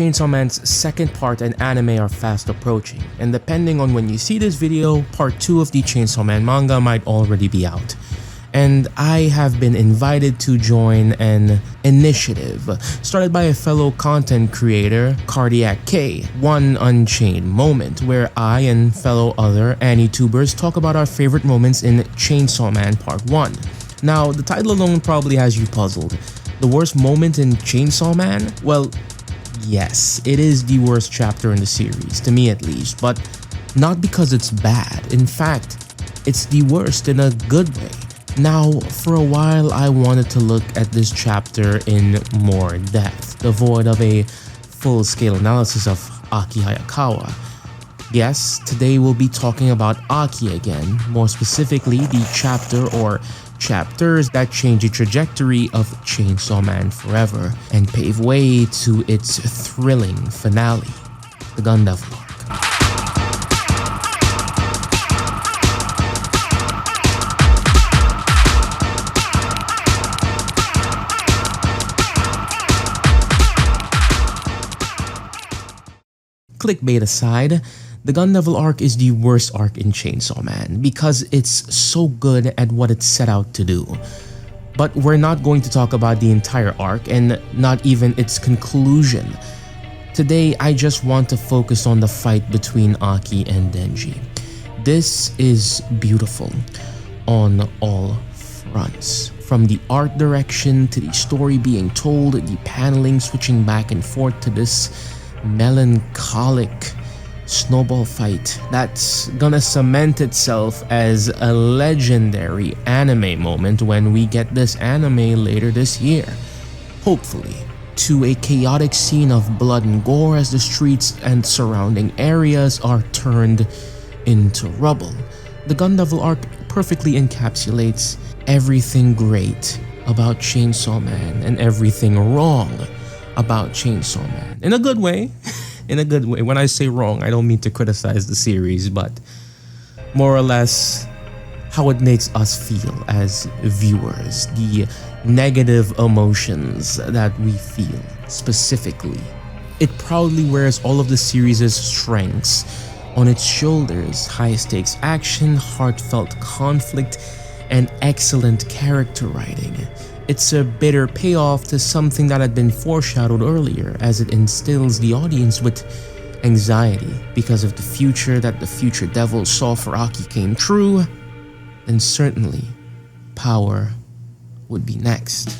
Chainsaw Man's second part and anime are fast approaching, and depending on when you see this video, part 2 of the Chainsaw Man manga might already be out. And I have been invited to join an initiative started by a fellow content creator, Kardiac K, One Unchained Moment, where I and fellow other AniTubers talk about our favorite moments in Chainsaw Man Part 1. Now, the title alone probably has you puzzled. The worst moment in Chainsaw Man? Well, yes, it is the worst chapter in the series, to me at least, but not because it's bad. In fact, it's the worst in a good way. Now, for a while, I wanted to look at this chapter in more depth, devoid of a full-scale analysis of Aki Hayakawa. Yes, today we'll be talking about Aki again, more specifically the chapter or chapters that change the trajectory of Chainsaw Man forever and pave way to its thrilling finale, the Gun Devil arc. Clickbait aside, the Gun Devil arc is the worst arc in Chainsaw Man because it's so good at what it set out to do. But we're not going to talk about the entire arc and not even its conclusion. Today, I just want to focus on the fight between Aki and Denji. This is beautiful on all fronts. From the art direction to the story being told, the paneling switching back and forth to this melancholic snowball fight that's gonna cement itself as a legendary anime moment when we get this anime later this year, hopefully, to a chaotic scene of blood and gore as the streets and surrounding areas are turned into rubble. The Gun Devil arc perfectly encapsulates everything great about Chainsaw Man and everything wrong about Chainsaw Man. In a good way. In a good way. When I say wrong, I don't mean to criticize the series, but more or less how it makes us feel as viewers, the negative emotions that we feel specifically. It proudly wears all of the series' strengths on its shoulders: high stakes action, heartfelt conflict, and excellent character writing. It's a bitter payoff to something that had been foreshadowed earlier, as it instills the audience with anxiety because if the future that the future devil saw for Aki came true, then certainly power would be next.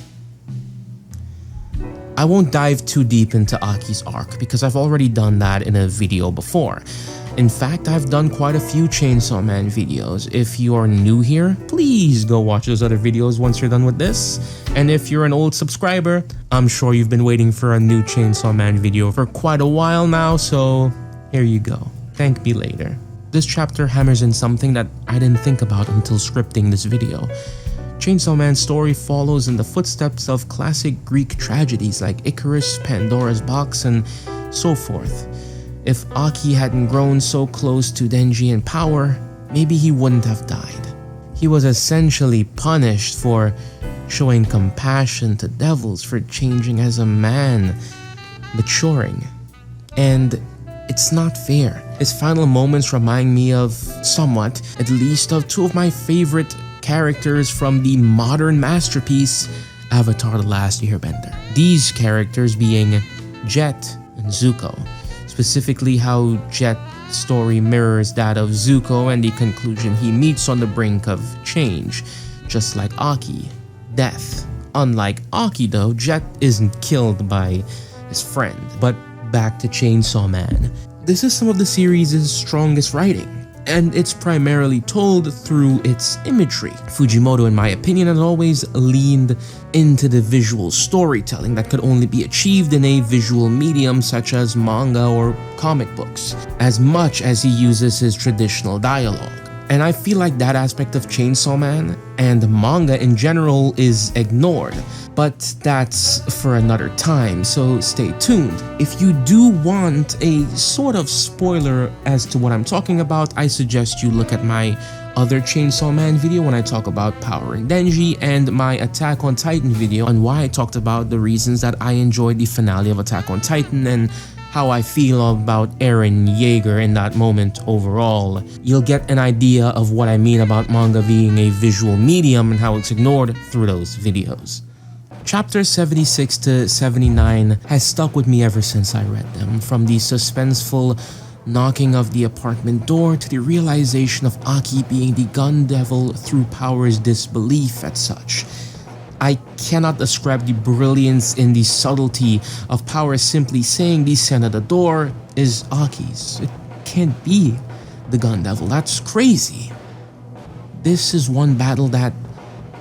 I won't dive too deep into Aki's arc because I've already done that in a video before. In fact, I've done quite a few Chainsaw Man videos. If you are new here, please go watch those other videos once you're done with this. And if you're an old subscriber, I'm sure you've been waiting for a new Chainsaw Man video for quite a while now, so here you go. Thank me later. This chapter hammers in something that I didn't think about until scripting this video. Chainsaw Man's story follows in the footsteps of classic Greek tragedies like Icarus, Pandora's Box, and so forth. If Aki hadn't grown so close to Denji in power, maybe he wouldn't have died. He was essentially punished for showing compassion to devils, for changing as a man, maturing. And it's not fair. His final moments remind me of, somewhat, at least, of two of my favorite characters from the modern masterpiece, Avatar: The Last Airbender. These characters being Jet and Zuko. Specifically how Jet's story mirrors that of Zuko and the conclusion he meets on the brink of change, just like Aki, death. Unlike Aki though, Jet isn't killed by his friend. But back to Chainsaw Man. This is some of the series' strongest writing, and it's primarily told through its imagery. Fujimoto, in my opinion, has always leaned into the visual storytelling that could only be achieved in a visual medium such as manga or comic books, as much as he uses his traditional dialogue. And I feel like that aspect of Chainsaw Man and manga in general is ignored, but that's for another time, so stay tuned. If you do want a sort of spoiler as to what I'm talking about, I suggest you look at my other Chainsaw Man video when I talk about powering Denji, and my Attack on Titan video on why I talked about the reasons that I enjoyed the finale of Attack on Titan and how I feel about Eren Yeager in that moment overall. You'll get an idea of what I mean about manga being a visual medium and how it's ignored through those videos. Chapters 76 to 79 has stuck with me ever since I read them, from the suspenseful knocking of the apartment door to the realization of Aki being the gun devil through Power's disbelief at such. I cannot describe the brilliance in the subtlety of Power simply saying the scent at the door is Aki's. It can't be the gun devil, that's crazy. This is one battle that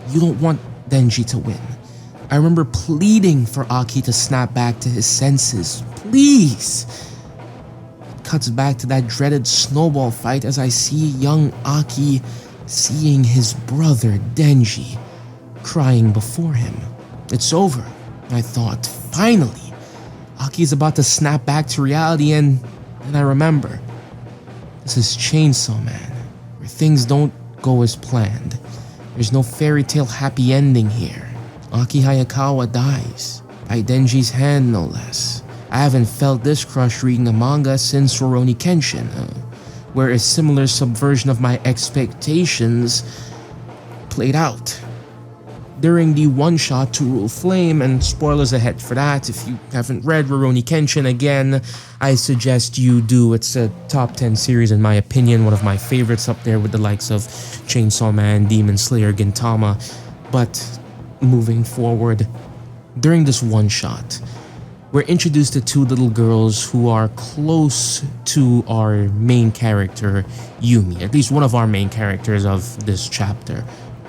you don't want Denji to win. I remember pleading for Aki to snap back to his senses. Please! It cuts back to that dreaded snowball fight as I see young Aki seeing his brother Denji crying before him. It's over, I thought. Finally! Aki's about to snap back to reality, and then I remember. This is Chainsaw Man, where things don't go as planned. There's no fairy tale happy ending here. Aki Hayakawa dies, by Denji's hand no less. I haven't felt this crush reading a manga since Rurouni Kenshin, where a similar subversion of my expectations played out. During the one-shot To Rule Flame, and spoilers ahead for that, if you haven't read Rurouni Kenshin again, I suggest you do. It's a top 10 series in my opinion, one of my favorites up there with the likes of Chainsaw Man, Demon Slayer, Gintama. But moving forward, during this one-shot, we're introduced to two little girls who are close to our main character, Yumi, at least one of our main characters of this chapter,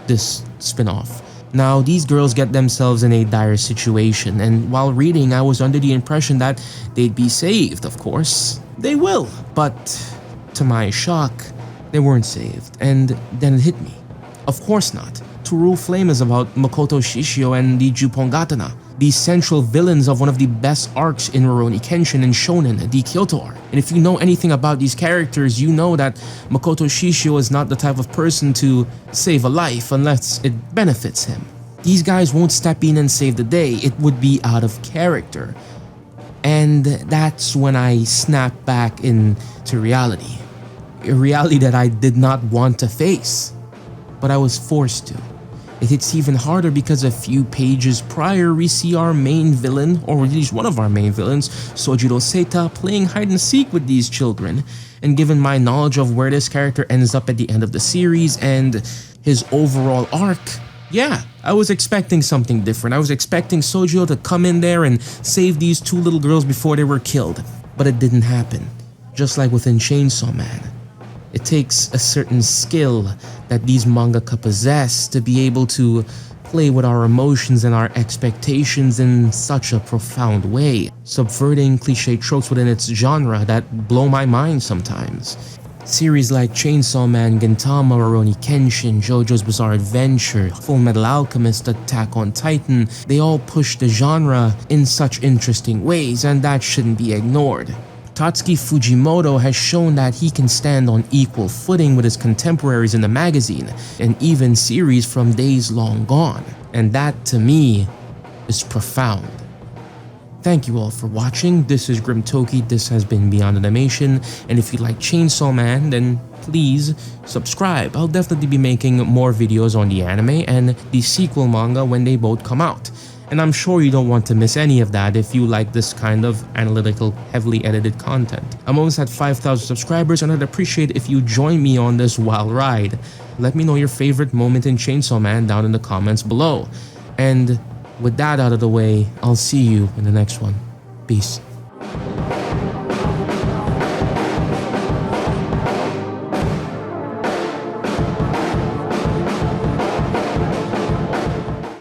this spin-off. Now, these girls get themselves in a dire situation, and while reading, I was under the impression that they'd be saved, of course. They will, but to my shock, they weren't saved, and then it hit me. Of course not. To Rule Flame is about Makoto Shishio and the Jupongatana, the central villains of one of the best arcs in Rurouni Kenshin and Shonen, the Kyoto arc. And if you know anything about these characters, you know that Makoto Shishio is not the type of person to save a life unless it benefits him. These guys won't step in and save the day, it would be out of character. And that's when I snapped back into reality. A reality that I did not want to face, but I was forced to. It hits even harder because a few pages prior, we see our main villain, or at least one of our main villains, Sojiro Seita, playing hide and seek with these children. And given my knowledge of where this character ends up at the end of the series and his overall arc, yeah, I was expecting something different. I was expecting Sojiro to come in there and save these two little girls before they were killed. But it didn't happen. Just like within Chainsaw Man. It takes a certain skill that these mangaka possess to be able to play with our emotions and our expectations in such a profound way, subverting cliche tropes within its genre that blow my mind sometimes. Series like Chainsaw Man, Gintama, Rurouni Kenshin, JoJo's Bizarre Adventure, Full Metal Alchemist, Attack on Titan, they all push the genre in such interesting ways, and that shouldn't be ignored. Tatsuki Fujimoto has shown that he can stand on equal footing with his contemporaries in the magazine, and even series from days long gone. And that, to me, is profound. Thank you all for watching. This is Grim Toki. This has been Beyond Animation, and if you like Chainsaw Man, then please subscribe. I'll definitely be making more videos on the anime and the sequel manga when they both come out. And I'm sure you don't want to miss any of that if you like this kind of analytical, heavily edited content. I'm almost at 5,000 subscribers, and I'd appreciate if you join me on this wild ride. Let me know your favorite moment in Chainsaw Man down in the comments below. And with that out of the way, I'll see you in the next one. Peace.